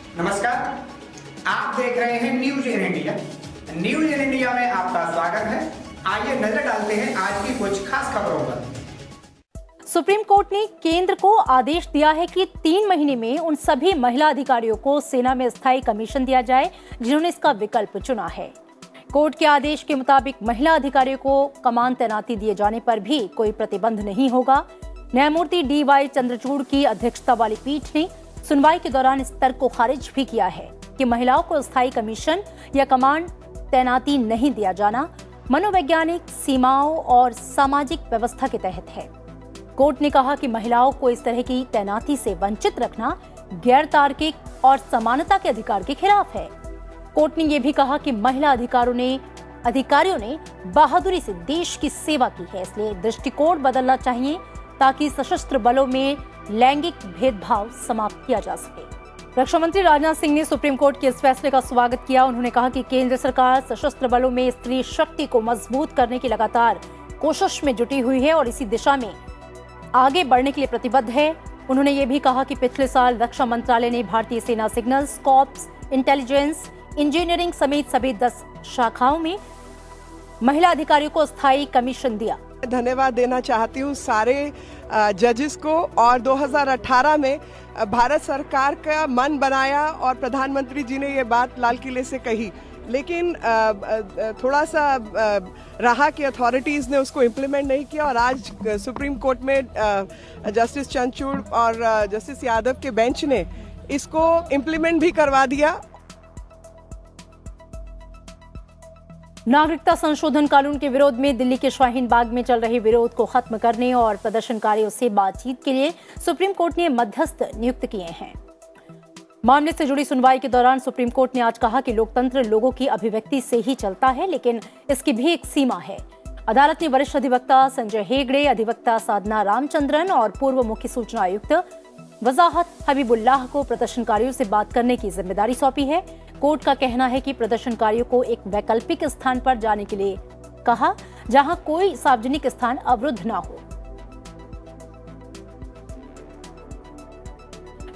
नमस्कार, आप देख रहे हैं news in India. News in India में आपका स्वागत है। आइए नजर डालते हैं आज की कुछ खास खबरों पर। सुप्रीम कोर्ट ने केंद्र को आदेश दिया है कि 3 महीने में उन सभी महिला अधिकारियों को सेना में स्थायी कमीशन दिया जाए जिन्होंने इसका विकल्प चुना है। कोर्ट के आदेश के मुताबिक महिला अधिकारियों को कमान तैनाती दिए जाने पर भी कोई प्रतिबंध नहीं होगा। न्यायमूर्ति DY चंद्रचूड़ की अध्यक्षता वाली पीठ ने सुनवाई के दौरान इस तर्क को खारिज भी किया है कि महिलाओं को स्थायी कमीशन या कमान तैनाती नहीं दिया जाना मनोवैज्ञानिक सीमाओं और सामाजिक व्यवस्था के तहत है। कोर्ट ने कहा कि महिलाओं को इस तरह की तैनाती से वंचित रखना गैर तार्किक और समानता के अधिकार के खिलाफ है। कोर्ट ने यह भी कहा कि महिला अधिकारियों ने बहादुरी से देश की सेवा की है, इसलिए दृष्टिकोण बदलना चाहिए ताकि सशस्त्र बलों में लैंगिक भेदभाव समाप्त किया जा सके। रक्षा मंत्री राजनाथ सिंह ने सुप्रीम कोर्ट के इस फैसले का स्वागत किया। उन्होंने कहा कि केंद्र सरकार सशस्त्र बलों में स्त्री शक्ति को मजबूत करने की लगातार कोशिश में जुटी हुई है और इसी दिशा में आगे बढ़ने के लिए प्रतिबद्ध है। उन्होंने ये भी कहा कि पिछले साल रक्षा मंत्रालय ने भारतीय सेना सिग्नल्स, कॉर्प्स, इंटेलिजेंस, इंजीनियरिंग समेत सभी 10 शाखाओं में महिला अधिकारियों को स्थायी कमीशन दिया। धन्यवाद देना चाहती हूँ सारे जजेस को। और 2018 में भारत सरकार का मन बनाया और प्रधानमंत्री जी ने ये बात लाल किले से कही, लेकिन थोड़ा सा रहा कि अथॉरिटीज़ ने उसको इम्प्लीमेंट नहीं किया और आज सुप्रीम कोर्ट में जस्टिस चंद्रचूड़ और जस्टिस यादव के बेंच ने इसको इम्प्लीमेंट भी करवा दिया। नागरिकता संशोधन कानून के विरोध में दिल्ली के शाहीन बाग में चल रहे विरोध को खत्म करने और प्रदर्शनकारियों से बातचीत के लिए सुप्रीम कोर्ट ने मध्यस्थ नियुक्त किए हैं। मामले से जुड़ी सुनवाई के दौरान सुप्रीम कोर्ट ने आज कहा कि लोकतंत्र लोगों की अभिव्यक्ति से ही चलता है, लेकिन इसकी भी एक सीमा है। अदालत ने वरिष्ठ अधिवक्ता संजय हेगड़े, अधिवक्ता साधना रामचंद्रन और पूर्व मुख्य सूचना आयुक्त वजाहत हबीबुल्लाह को प्रदर्शनकारियों से बात करने की जिम्मेदारी सौंपी है। कोर्ट का कहना है कि प्रदर्शनकारियों को एक वैकल्पिक स्थान पर जाने के लिए कहा जहां कोई सार्वजनिक स्थान अवरुद्ध न हो।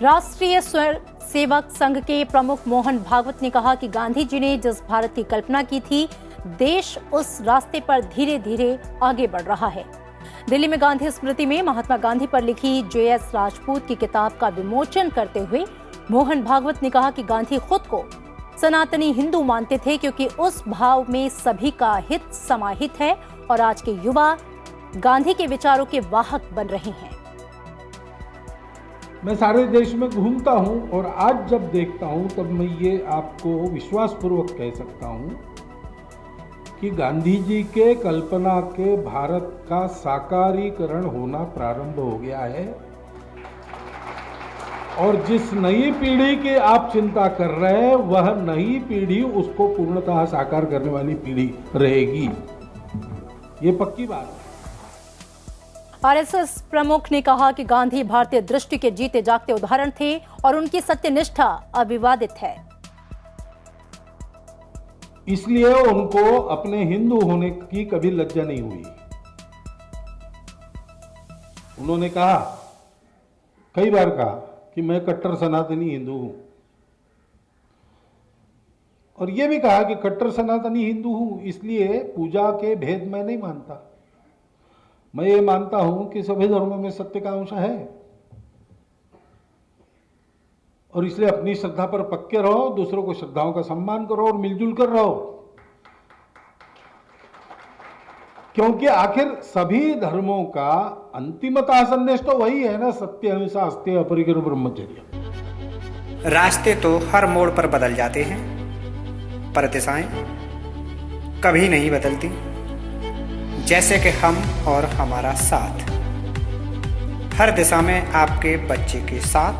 राष्ट्रीय स्वयं सेवक संघ के प्रमुख मोहन भागवत ने कहा कि गांधी जी ने जिस भारत की कल्पना की थी, देश उस रास्ते पर धीरे धीरे आगे बढ़ रहा है। दिल्ली में गांधी स्मृति में महात्मा गांधी पर लिखी JS राजपूत की किताब का विमोचन करते हुए मोहन भागवत ने कहा कि गांधी खुद को सनातनी हिंदू मानते थे क्योंकि उस भाव में सभी का हित समाहित है और आज के युवा गांधी के विचारों के वाहक बन रहे हैं। मैं सारे देश में घूमता हूं और आज जब देखता हूं तब मैं ये आपको विश्वासपूर्वक कह सकता हूं कि गांधी जी के कल्पना के भारत का साकारीकरण होना प्रारंभ हो गया है और जिस नई पीढ़ी की आप चिंता कर रहे हैं वह नई पीढ़ी उसको पूर्णतः साकार करने वाली पीढ़ी रहेगी, ये पक्की बात है। RSS प्रमुख ने कहा कि गांधी भारतीय दृष्टि के जीते जागते उदाहरण थे और उनकी सत्यनिष्ठा अविवादित है। इसलिए उनको अपने हिंदू होने की कभी लज्जा नहीं हुई। उन्होंने कहा, कई बार कहा कि मैं कट्टर सनातनी हिंदू हूं और यह भी कहा कि कट्टर सनातनी हिंदू हूं इसलिए पूजा के भेद मैं नहीं मानता। मैं ये मानता हूं कि सभी धर्मों में सत्य का अंश है और इसलिए अपनी श्रद्धा पर पक्के रहो, दूसरों को श्रद्धाओं का सम्मान करो और मिलजुल कर रहो, क्योंकि आखिर सभी धर्मों का अंतिमतः संदेश तो वही है ना, सत्य अहिंसा अस्तेय अपरिग्रह ब्रह्मचर्य। रास्ते तो हर मोड़ पर बदल जाते हैं, पर दिशाएं कभी नहीं बदलती, जैसे कि हम और हमारा साथ। हर दिशा में आपके बच्चे के साथ,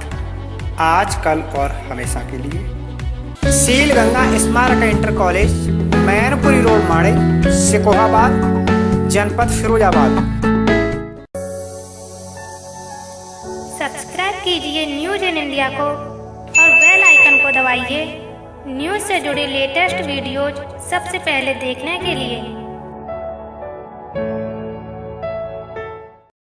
आज, कल और हमेशा के लिए। सील गंगा स्मारक इंटर कॉलेज, मैनपुरी रोड, माड़े, सिकोहाबाद, जनपद फिरोजाबाद। सब्सक्राइब कीजिए न्यूज इन इंडिया को और बेल आइकन को दबाइए न्यूज से जुड़े लेटेस्ट वीडियोज सबसे पहले देखने के लिए।